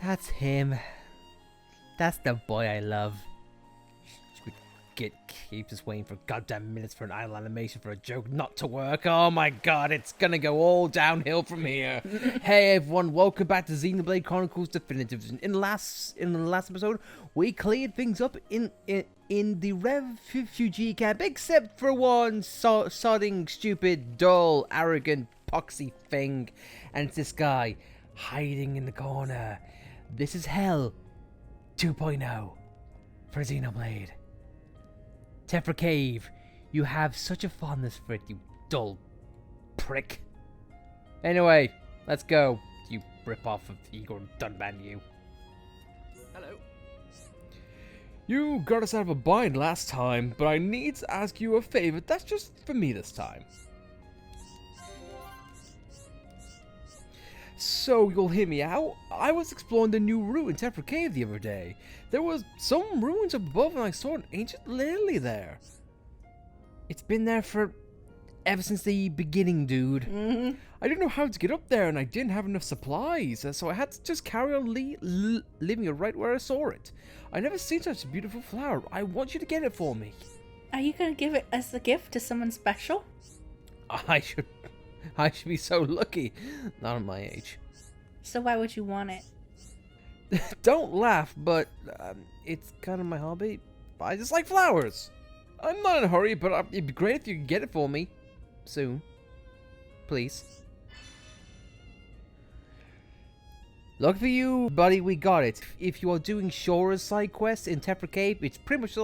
That's him. That's the boy I love. Keep just waiting for goddamn minutes for an idle animation for a joke not to work. Oh my god, it's gonna go all downhill from here. Hey everyone, welcome back to Xenoblade Chronicles Definitive Edition. In the last episode, we cleared things up in the refugee camp, except for one sodding, stupid, dull, arrogant, poxy thing, and it's this guy hiding in the corner. This is Hell 2.0 for Xenoblade. Tephra Cave, you have such a fondness for it, you dull prick. Anyway, let's go, you rip-off of Igor Dunban, you. Hello. You got us out of a bind last time, but I need to ask you a favor that's just for me this time. So, you'll hear me out? I was exploring the new route in Tephra Cave the other day. There was some ruins up above and I saw an ancient lily there. It's been there for ever since the beginning, dude. I didn't know how to get up there and I didn't have enough supplies, so I had to just carry on leaving it right where I saw it. I never seen such a beautiful flower. I want you to get it for me. Are you going to give it as a gift to someone special? I should be so lucky. Not at my age. So why would you want it? Don't laugh, but it's kind of my hobby. I just like flowers. I'm not in a hurry, but It'd be great if you could get it for me. Soon. Please. Lucky for you, buddy, we got it. If you are doing Fiora's side quests in Tephra Cave, it's pretty much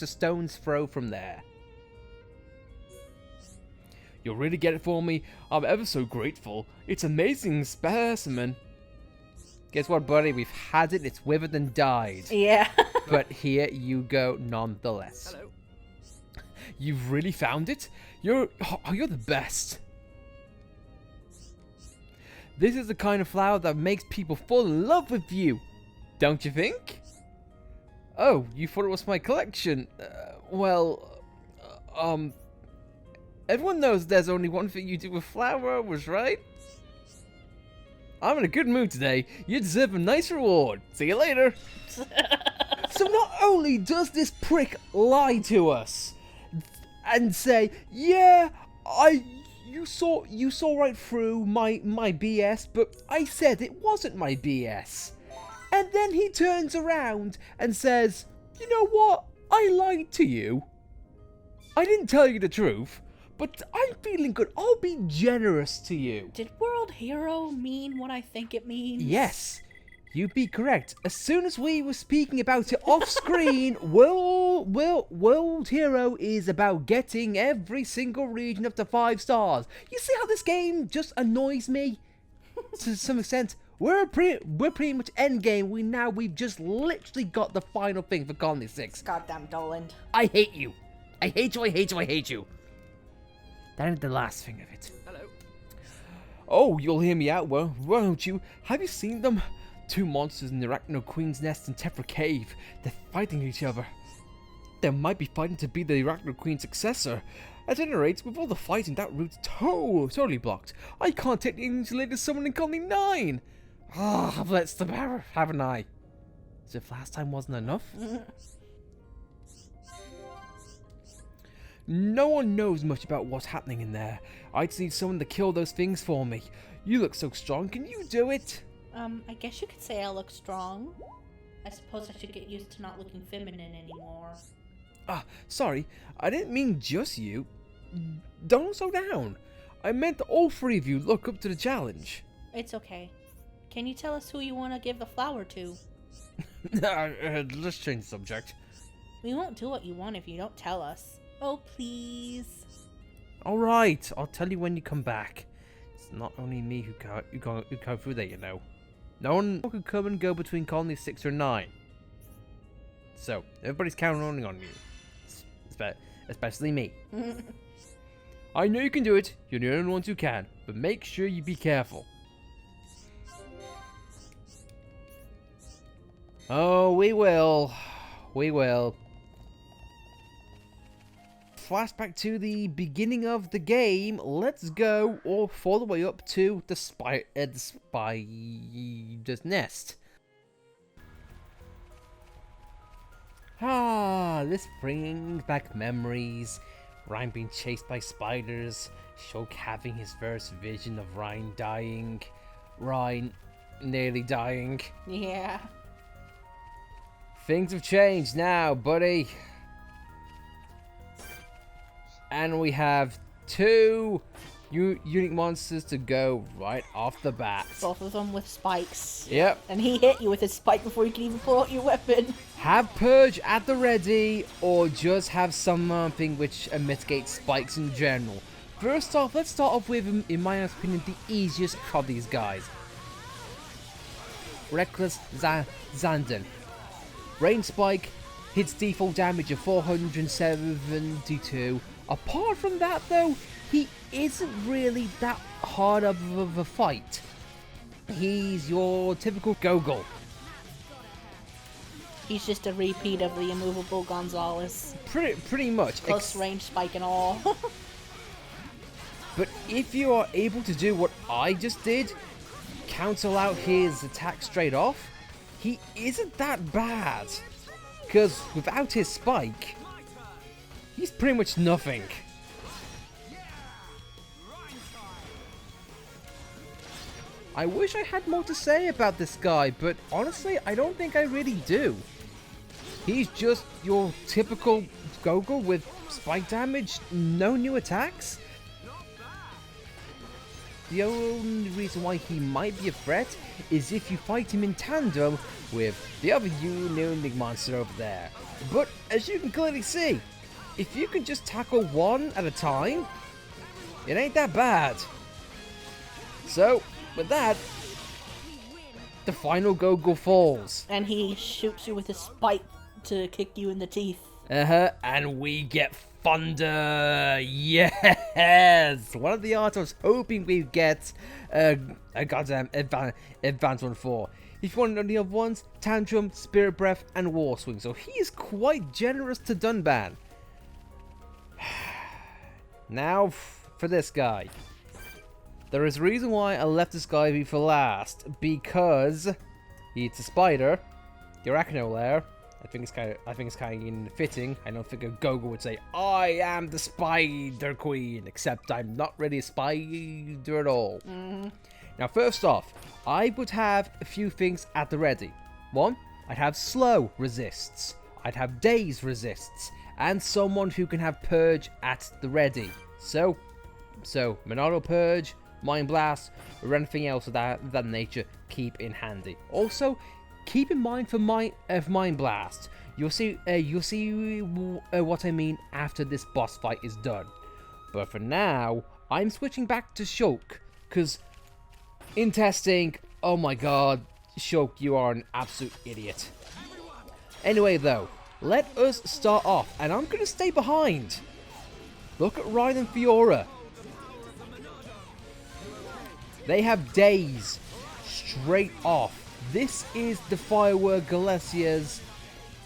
a stone's throw from there. You'll really get it for me. I'm ever so grateful. It's an amazing specimen. Guess what, buddy? We've had it. It's withered and died. Yeah. But here you go nonetheless. Hello. You've really found it? You're the best. This is the kind of flower that makes people fall in love with you. Don't you think? Oh, you thought it was my collection? Everyone knows there's only one thing you do with flowers, right? I'm in a good mood today. You deserve a nice reward. See you later. So not only does this prick lie to us and say, yeah, you saw right through my BS, but I said it wasn't my BS. And then he turns around and says, you know what? I lied to you. I didn't tell you the truth. But I'm feeling good. I'll be generous to you. Did World Hero mean what I think it means? Yes, you'd be correct. As soon as we were speaking about it off screen, World Hero is about getting every single region up to 5 stars. You see how this game just annoys me? To some extent, we're pretty much endgame. We've just literally got the final thing for Colony 6. Goddamn Dullan. I hate you. I hate you. I hate you. I hate you. That ain't the last thing of it. Hello. Oh, you'll hear me out, won't you? Have you seen them? 2 monsters in the Arachno Queen's nest in Tephra Cave. They're fighting each other. They might be fighting to be the Arachno Queen's successor. At any rate, with all the fighting, that route's totally blocked. I can't take the insulated summon in Colony 9. I've let them haven't I? As if last time wasn't enough? No one knows much about what's happening in there. I just need someone to kill those things for me. You look so strong. Can you do it? I guess you could say I look strong. I suppose I should get used to not looking feminine anymore. Sorry. I didn't mean just you. Don't slow down. I meant all 3 of you look up to the challenge. It's okay. Can you tell us who you want to give the flower to? Let's change the subject. We won't do what you want if you don't tell us. Oh, please. Alright, I'll tell you when you come back. It's not only me who go through there, you know. No one can come and go between Colony 6 or 9. So, everybody's counting on you. Especially me. I know you can do it. You're the only ones who can. But make sure you be careful. Oh, we will. We will. Flashback to the beginning of the game. Let's go all the way up to the spider's nest. Ah, this brings back memories. Ryan being chased by spiders, Shulk having his first vision of Ryan dying, Ryan nearly dying. Yeah. Things have changed now, buddy. And we have two unique monsters to go right off the bat. Both of them with spikes. Yep. And he hit you with his spike before you can even pull out your weapon. Have Purge at the ready, or just have something which mitigates spikes in general. First off, let's start off with, in my opinion, the easiest of these guys. Reckless Zandon. Rain Spike hits default damage of 472. Apart from that, though, he isn't really that hard of a fight. He's your typical Gogol. He's just a repeat of the immovable Gonzalez. Pretty much. Close range spike and all. But if you are able to do what I just did, cancel out his attack straight off, he isn't that bad. Because without his spike, he's pretty much nothing. I wish I had more to say about this guy, but honestly, I don't think I really do. He's just your typical Gogol with spike damage, no new attacks. The only reason why he might be a threat is if you fight him in tandem with the other unique monster over there. But as you can clearly see, if you can just tackle one at a time, it ain't that bad. So, with that, the final Gogol falls. And he shoots you with his spike to kick you in the teeth. And we get Thunder. Yes! One of the art I was hoping we'd get a goddamn advanced one for. If you want to know the other ones, Tantrum, Spirit Breath, and War Swing. So he is quite generous to Dunban. Now for this guy. There is a reason why I left this guy for last, because it's a spider, the Arachno lair. I think it's kind of fitting. I don't think a Gogol would say, "I am the Spider Queen," except I'm not really a spider at all. Now, first off, I would have a few things at the ready. One, I'd have slow resists. I'd have daze resists, and someone who can have purge at the ready. So Monado Purge, Mind Blast, or anything else of that nature, keep in handy. Also, keep in mind for Mind Blast. You'll see what I mean after this boss fight is done. But for now, I'm switching back to Shulk, because in testing, oh my god, Shulk, you are an absolute idiot. Anyway though, let us start off, and I'm gonna stay behind. Look at Ryan and Fiora. They have days straight off. This is the Firework Galicia's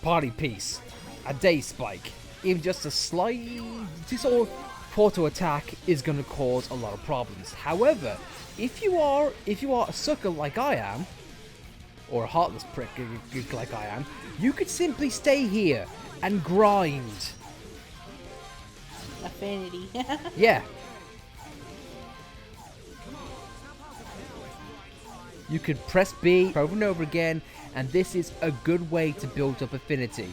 party piece. A day spike. Even just a slight auto attack is going to cause a lot of problems. However, if you are a sucker like I am, or a heartless prick like I am, you could simply stay here and grind. Affinity. Yeah. You could press B over and over again, and this is a good way to build up affinity.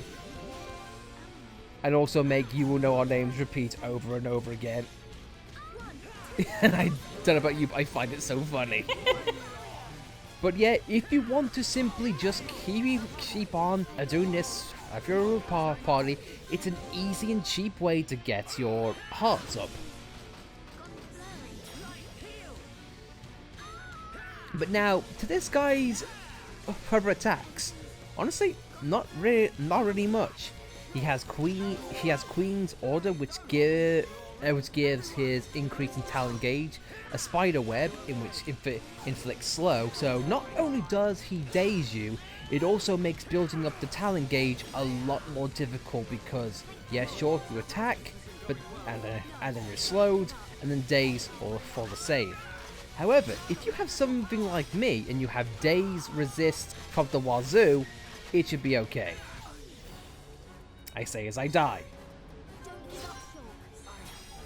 And also make You Will Know Our Names repeat over and over again. And I don't know about you, but I find it so funny. But yeah, if you want to simply just keep on doing this of your party, it's an easy and cheap way to get your hearts up. But now, to this guy's further attacks, honestly, not really much. He has Queen's Order, which gives his increase in talent gauge, a spider web in which inflicts slow. So not only does he daze you, it also makes building up the talent gauge a lot more difficult because, yeah, sure, you attack, but and then you're slowed, and then daze or for the save. However, if you have something like me and you have daze resist from the wazoo, it should be okay. I say as I die.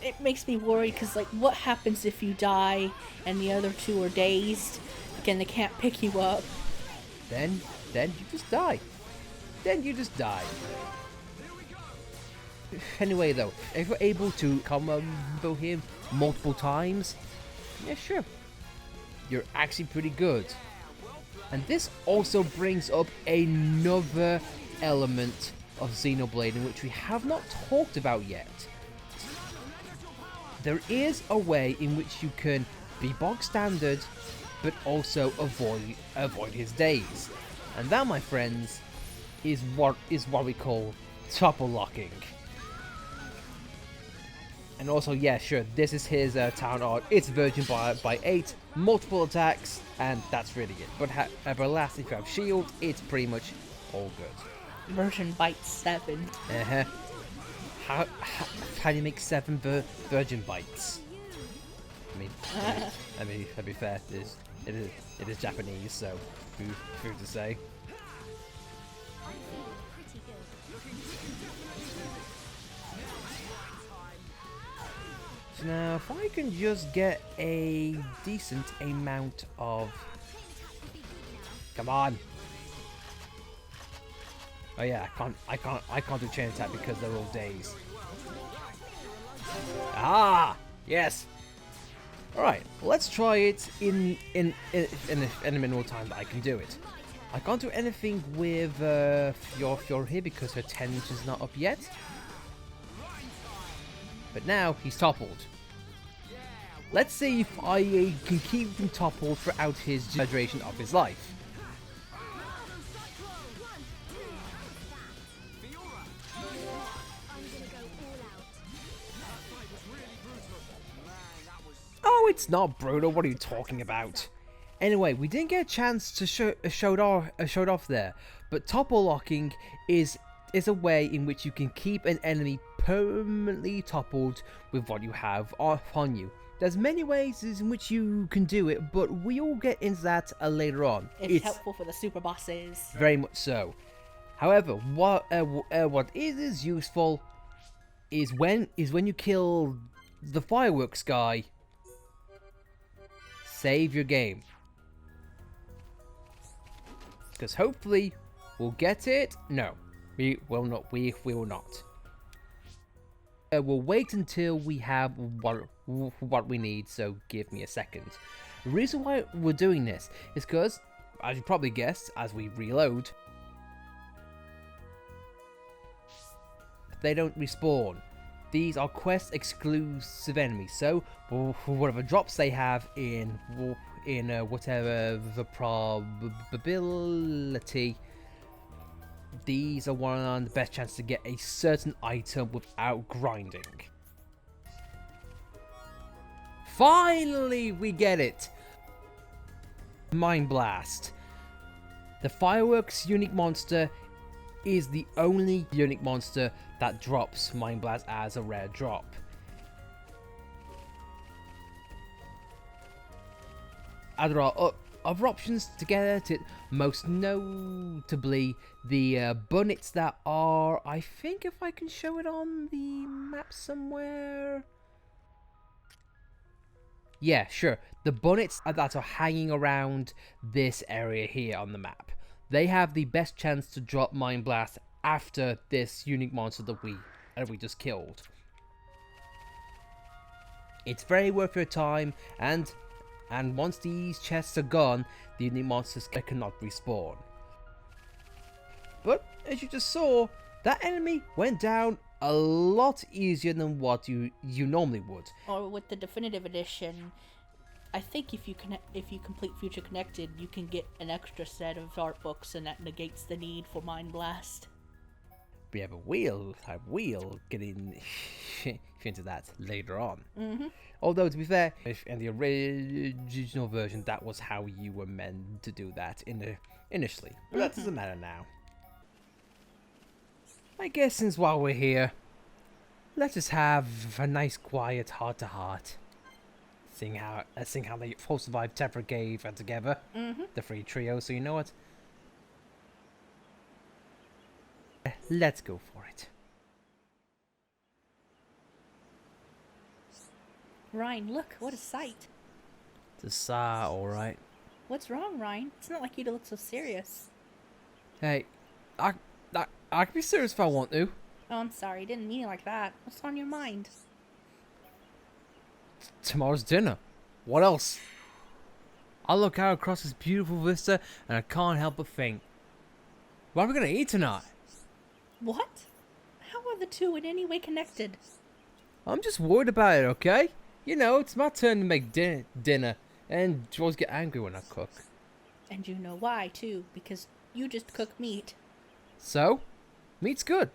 It makes me worried because, like, what happens if you die and the other two are dazed? Again, they can't pick you up. Then you just die. Then you just die. Anyway, though, if you're able to combo him multiple times, yeah, sure. You're actually pretty good. And this also brings up another element of Xenoblade in which we have not talked about yet. There is a way in which you can be bog standard, but also avoid his days. And that, my friends, is what we call topple locking. And also, yeah, sure, this is his town art. It's virgin by 8, multiple attacks, and that's really it. But last, if you have shield, it's pretty much all good. Version bites 7. Uh-huh. How do you make 7 virgin bites? I mean, to be fair, it is Japanese, so who to say? So now, if I can just get a decent amount of, come on. Oh yeah, I can't do chain attack because they're all dazed. Ah, yes. All right, let's try it in a minimal time that I can do it. I can't do anything with Fiora here because her 10 is not up yet. But now he's toppled. Let's see if I can keep him toppled throughout his duration of his life. Oh, it's not brutal. What are you talking about? Anyway, we didn't get a chance to show it off there, but topple locking is a way in which you can keep an enemy permanently toppled with what you have on you. There's many ways in which you can do it, but we will get into that later on. It's helpful for the super bosses. Very much so. However, what is useful is when you kill the fireworks guy. Save your game, because hopefully we'll get it. No, we will not. We will not. We'll wait until we have what we need. So give me a second. The reason why we're doing this is because, as you probably guessed, as we reload, they don't respawn. These are quest exclusive enemies, so whatever drops they have in whatever the probability, these are one of the best chances to get a certain item without grinding. Finally, we get it! Mind Blast. The fireworks unique monster is the only unique monster that drops Mind Blast as a rare drop. There are other options to get it, most notably the bullets that are, I think if I can show it on the map somewhere. Yeah, sure. The bullets that are hanging around this area here on the map. They have the best chance to drop Mind Blast after this unique monster that we just killed. It's very worth your time, and once these chests are gone, the unique monsters cannot respawn. But as you just saw, that enemy went down a lot easier than what you normally would. Or with the definitive edition, I think if you complete Future Connected, you can get an extra set of art books, and that negates the need for Mind Blast. Yeah, but we'll get into that later on. Mm-hmm. Although, to be fair, in the original version, that was how you were meant to do that initially. But that doesn't matter now. I guess since while we're here, let's just have a nice quiet heart-to-heart. Seeing how they all survived Tephra Cave together, the three trio, so you know what? Let's go for it. Ryan, look, what a sight. It's alright. What's wrong, Ryan? It's not like you to look so serious. Hey, I, I can be serious if I want to. Oh, I'm sorry, didn't mean it like that. What's on your mind? Tomorrow's dinner. What else? I look out across this beautiful vista and I can't help but think, what are we gonna eat tonight? What? How are the two in any way connected? I'm just worried about it, okay? You know, it's my turn to make dinner, and you always get angry when I cook. And you know why, too, because you just cook meat. So, meat's good.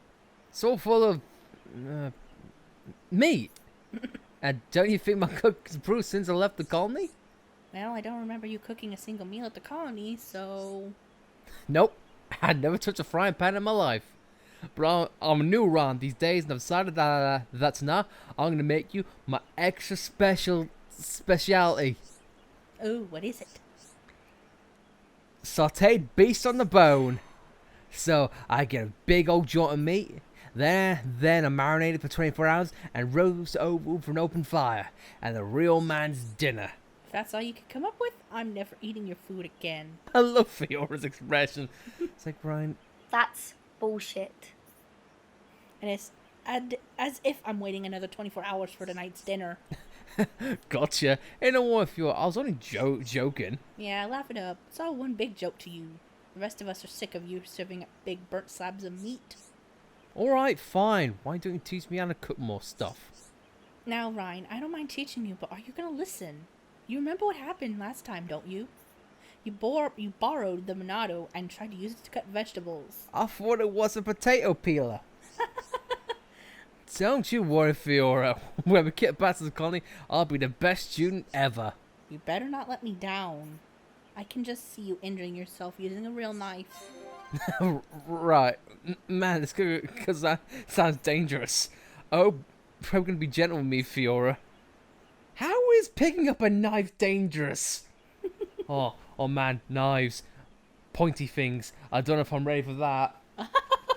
It's all full of meat. And don't you think my cook's improved since I left the colony? Well, I don't remember you cooking a single meal at the colony, so... Nope. I never touched a frying pan in my life. But I'm new around these days, and I've decided that tonight I'm gonna make you my extra specialty. Oh, what is it? Sauteed beast on the bone. So I get a big old joint of meat, then I marinate it for 24 hours and roast it over an open fire, and the real man's dinner. If that's all you can come up with, I'm never eating your food again. I love Fiora's expression. It's like, Ryan, That's bullshit. And it's as if I'm waiting another 24 hours for tonight's dinner. gotcha. Ain't no more Fiora. I was only joking. Yeah, laugh it up. It's all one big joke to you. The rest of us are sick of you serving up big burnt slabs of meat. Alright, fine. Why don't you teach me how to cook more stuff? Now, Ryan, I don't mind teaching you, but are you gonna listen? You remember what happened last time, don't you? You borrowed the Monado and tried to use it to cut vegetables. I thought it was a potato peeler. Don't you worry, Fiora. When we get back to the colony, I'll be the best student ever. You better not let me down. I can just see you injuring yourself using a real knife. Right. Man, it's good because that sounds dangerous. Oh, probably gonna be gentle with me, Fiora. How is picking up a knife dangerous? oh man, knives. Pointy things. I don't know if I'm ready for that.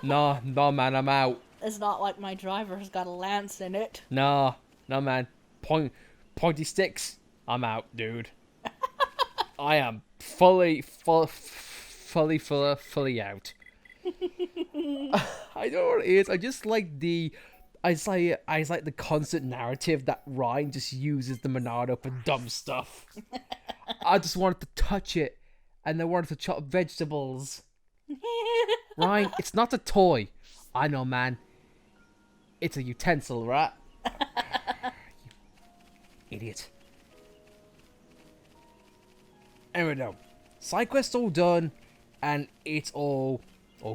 No, man, I'm out. It's not like my driver's got a lance in it. No, man. Pointy sticks. I'm out, dude. I am fully out. I don't know what it is. I just like the constant narrative that Ryan just uses the Monado for dumb stuff. I just wanted to touch it, and I wanted to chop vegetables. Ryan, it's not a toy. I know, man. It's a utensil, right? You idiot. Anyway, no. Side quest's all done, and it's all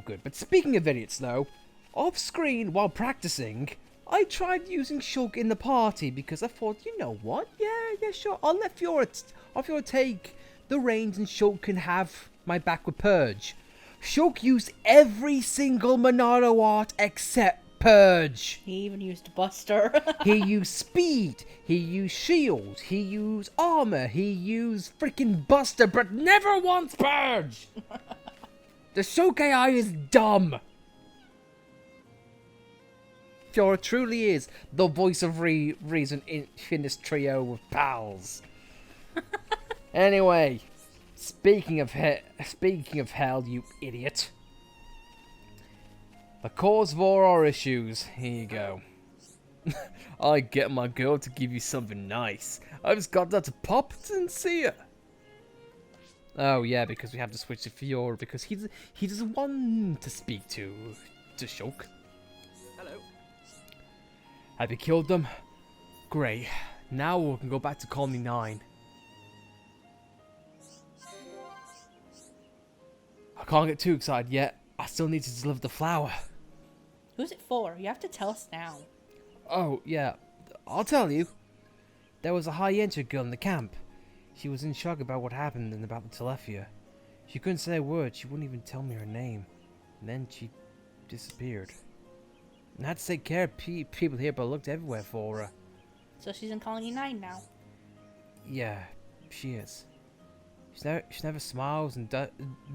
good. But speaking of idiots, though, off screen while practicing, I tried using Shulk in the party because I thought, you know what? Yeah, sure. I'll let Fiora take the reins, and Shulk can have my back with Purge. Shulk used every single Monado art except Purge. He even used Buster. He used speed, he used shield, he used armor, he used freaking Buster, but never once Purge! The Shulk AI is dumb. Fiora truly is the voice of reason in this trio of pals. Anyway, speaking of hell, you idiot. The cause of all our issues. Here you go. I get my girl to give you something nice. I just got that to pop and see her. Oh yeah, because we have to switch to Fiora because he doesn't want to speak to Shulk. Hello. Have you killed them? Great. Now we can go back to Colony 9. I can't get too excited yet. I still need to deliver the flower. Who's it for? You have to tell us now. Oh, yeah. I'll tell you. There was a high-entry girl in the camp. She was in shock about what happened and about the Telephia. She couldn't say a word. She wouldn't even tell me her name. And then she disappeared. And I had to take care of people here, but I looked everywhere for her. So she's in Colony 9 now. Yeah, she is. She never smiles and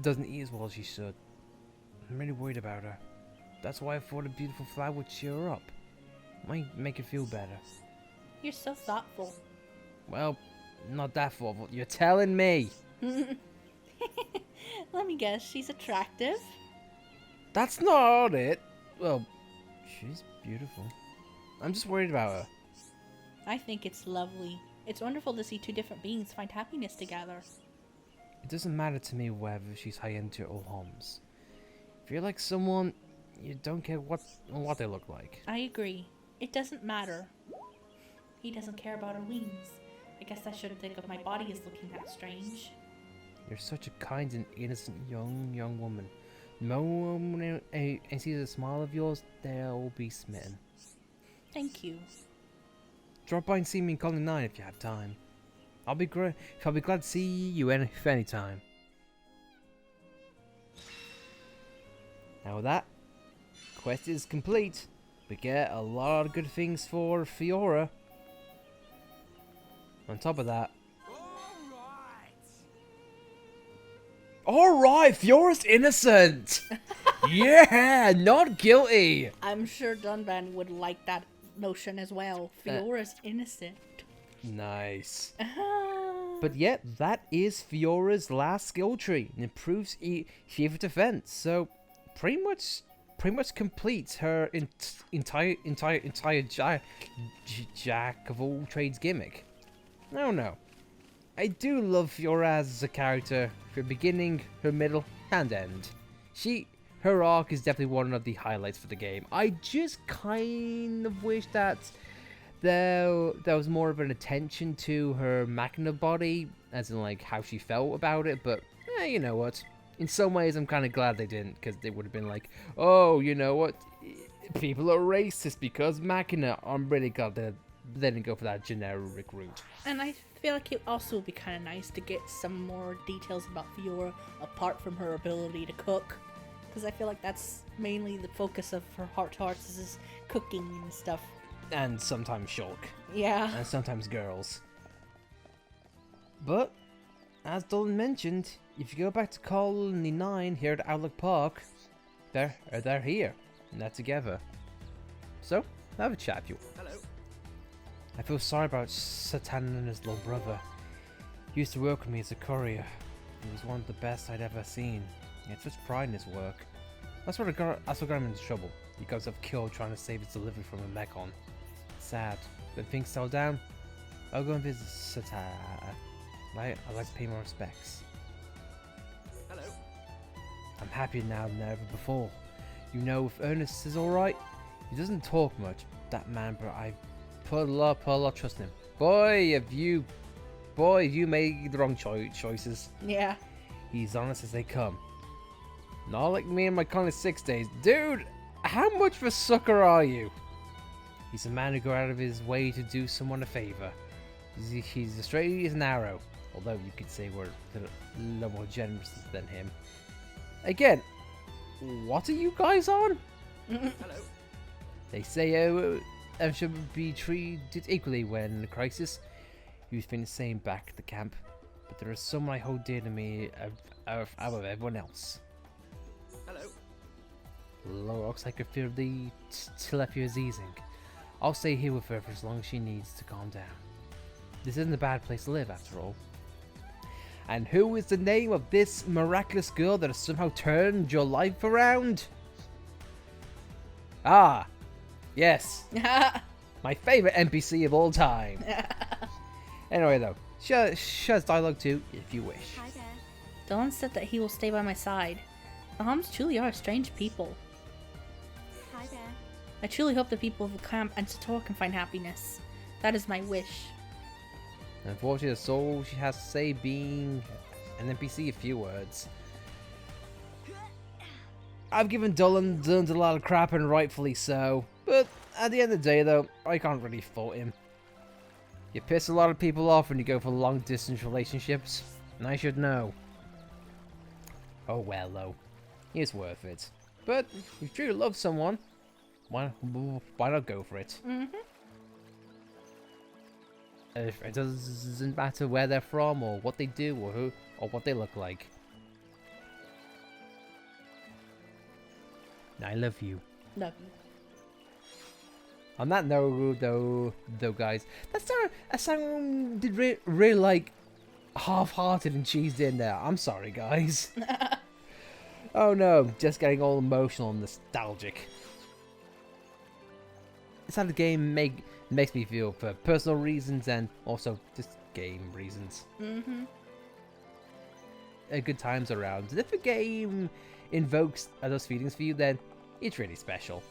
doesn't eat as well as she should. I'm really worried about her. That's why I thought a beautiful flower would cheer her up. Might make her feel better. You're so thoughtful. Well, not that thoughtful. You're telling me. Let me guess, she's attractive? That's not it. Well, she's beautiful. I'm just worried about her. I think it's lovely. It's wonderful to see two different beings find happiness together. It doesn't matter to me whether she's high into or homs. If you're like someone, you don't care what they look like. I agree. It doesn't matter. He doesn't care about her wings. I guess I shouldn't think of my body as looking that strange. You're such a kind and innocent young woman. No one sees a smile of yours, they'll be smitten. Thank you. Drop by and see me in Colony 9 if you have time. I'll be glad to see you any time. Now with that, quest is complete. We get a lot of good things for Fiora. On top of that, alright, Fiora's innocent! Yeah, not guilty! I'm sure Dullan would like that notion as well. Fiora's innocent. Nice. But yet, that is Fiora's last skill tree. And improves Shiva defense. So, pretty much completes her entire jack of all trades gimmick. I don't know. I do love Fiora as a character. Her beginning, her middle, and end. Her arc is definitely one of the highlights for the game. I just kind of wish that there was more of an attention to her machina body, as in like how she felt about it, but you know what? In some ways I'm kind of glad they didn't, because they would have been like, oh, you know what? People are racist because machina. I'm really glad they didn't go for that generic route. And I feel like it also would be kind of nice to get some more details about Fiora apart from her ability to cook. Because I feel like that's mainly the focus of her Heart to Hearts is cooking and stuff. And sometimes Shulk. Yeah. And sometimes girls. But, as Dullan mentioned, if you go back to Colony 9 here at Outlook Park, they're here. And they're together. So, have a chat if you want. Hello. I feel sorry about Satan and his little brother. He used to work with me as a courier. He was one of the best I'd ever seen. He had such pride in his work. That's what got him into trouble. He got himself killed trying to save his delivery from a mechon. Sad. When things settle down, I'll go and visit Satan. I'd like to pay my respects. Hello. I'm happier now than ever before. You know, if Ernest is alright, he doesn't talk much, that man, but I put a lot of trust in him. Boy, you made the wrong choices. Yeah. He's honest as they come. Not like me in my Colony 6 days. Dude, how much of a sucker are you? He's a man who go out of his way to do someone a favor. He's as straight as an arrow. Although you could say we're a little more generous than him. Again, what are you guys on? Hello. They say everyone should be treated equally when in a crisis. You've been the same back at the camp. But there is someone I hold dear to me out of everyone else. Hello. Looks like I feel the telepathy is easing. I'll stay here with her for as long as she needs to calm down. This isn't a bad place to live, after all. And who is the name of this miraculous girl that has somehow turned your life around? Ah, yes. My favorite NPC of all time. Anyway, though, share dialogue too, if you wish. Hi there. Dullan said that he will stay by my side. The Homs truly are strange people. Hi there. I truly hope the people of the camp and Sator can find happiness. That is my wish. Unfortunately, that's all she has to say, being an NPC a few words. I've given Dullan a lot of crap, and rightfully so. But at the end of the day, though, I can't really fault him. You piss a lot of people off when you go for long-distance relationships, and I should know. Oh well, though. It's worth it. But if you truly love someone, why not go for it? Mm-hmm. It doesn't matter where they're from, or what they do, or who, or what they look like. I love you. Love you. On that note, though, guys, that sounded really like half-hearted and cheesed in there. I'm sorry, guys. Oh no, just getting all emotional and nostalgic. It's how the game makes me feel for personal reasons and also just game reasons. Good times around. And if a game invokes those feelings for you, then it's really special.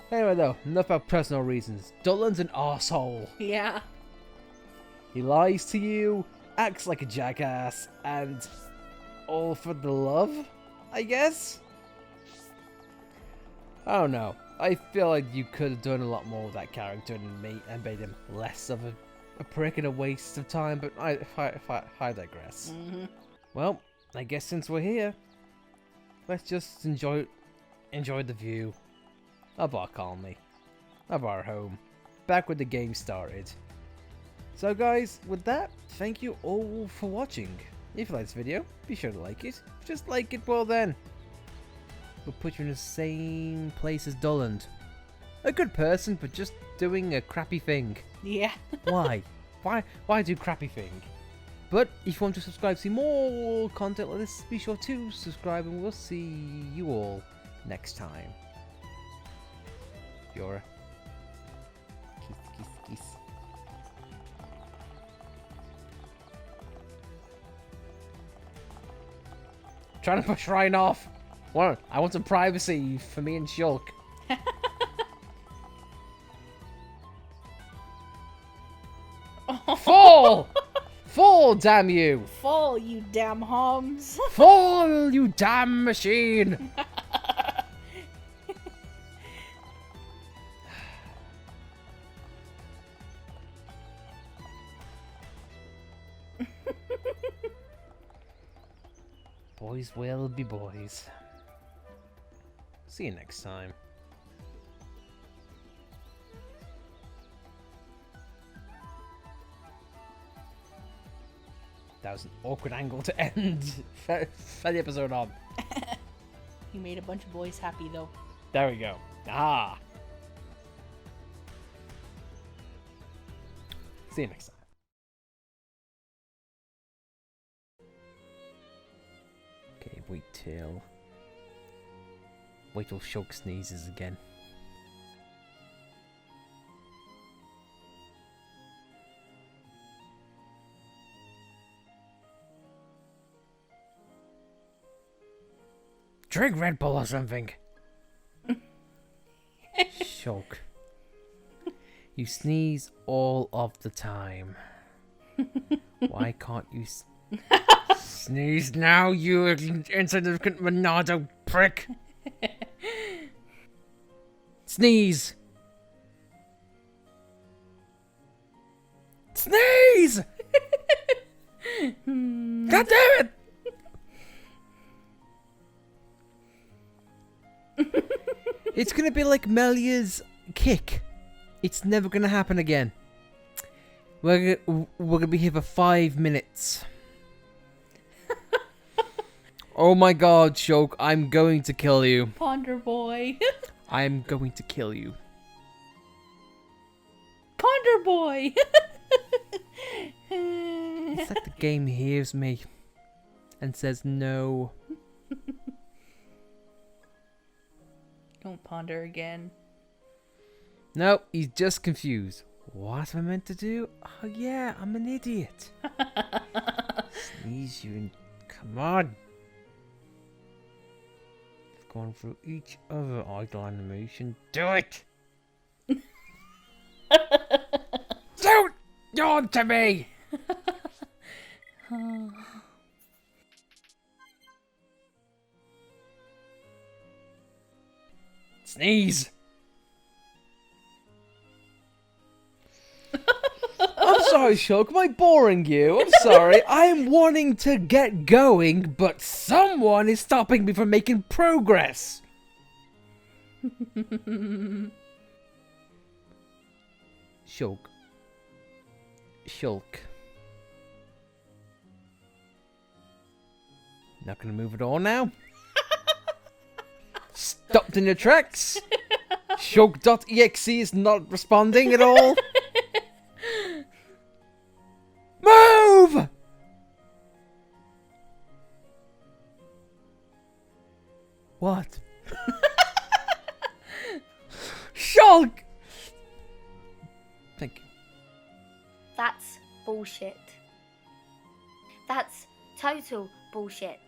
Anyway, though, enough about personal reasons. Dullan's an arsehole. Yeah. He lies to you, acts like a jackass, and all for the love, I guess? I don't know. I feel like you could have done a lot more with that character and made him less of a prick and a waste of time, but I digress. Well, I guess since we're here, let's just enjoy the view of our colony, of our home, back when the game started. So guys, with that, thank you all for watching. If you like this video, be sure to like it. Just like it, well then. We'll put you in the same place as Dullan. A good person, but just doing a crappy thing. Yeah. Why? Why do crappy thing? But if you want to subscribe to see more content like this, be sure to subscribe and we'll see you all next time. Fiora. Kiss, kiss, kiss. Trying to push Ryan off. I want some privacy for me and Shulk. Fall! Fall, damn you! Fall, you damn homs. Fall, you damn machine! Boys will be boys. See you next time. That was an awkward angle to end the episode on. You made a bunch of boys happy though. There we go. Ah. See you next time. Okay, wait till Shulk sneezes again. Drink Red Bull or something. Shulk. You sneeze all of the time. Why can't you sneeze now, you insignificant Monado prick? Sneeze! Sneeze! God damn it! It's gonna be like Melia's kick. It's never gonna happen again. We're gonna be here for 5 minutes. Oh my god, Shulk, I'm going to kill you. Ponder boy. I'm going to kill you. Ponder boy. It's like the game hears me and says no. Don't ponder again. No, he's just confused. What am I meant to do? Oh yeah, I'm an idiot. Sneeze you and come on. Going through each other idle animation. Do it! Don't yawn to me! Sneeze! I'm sorry, Shulk. Am I boring you? I'm sorry. I am wanting to get going, but someone is stopping me from making progress. Shulk. Not gonna move at all now. Stopped in your tracks. Shulk.exe is not responding at all. Move! What? Shulk! Thank you. That's bullshit. That's total bullshit.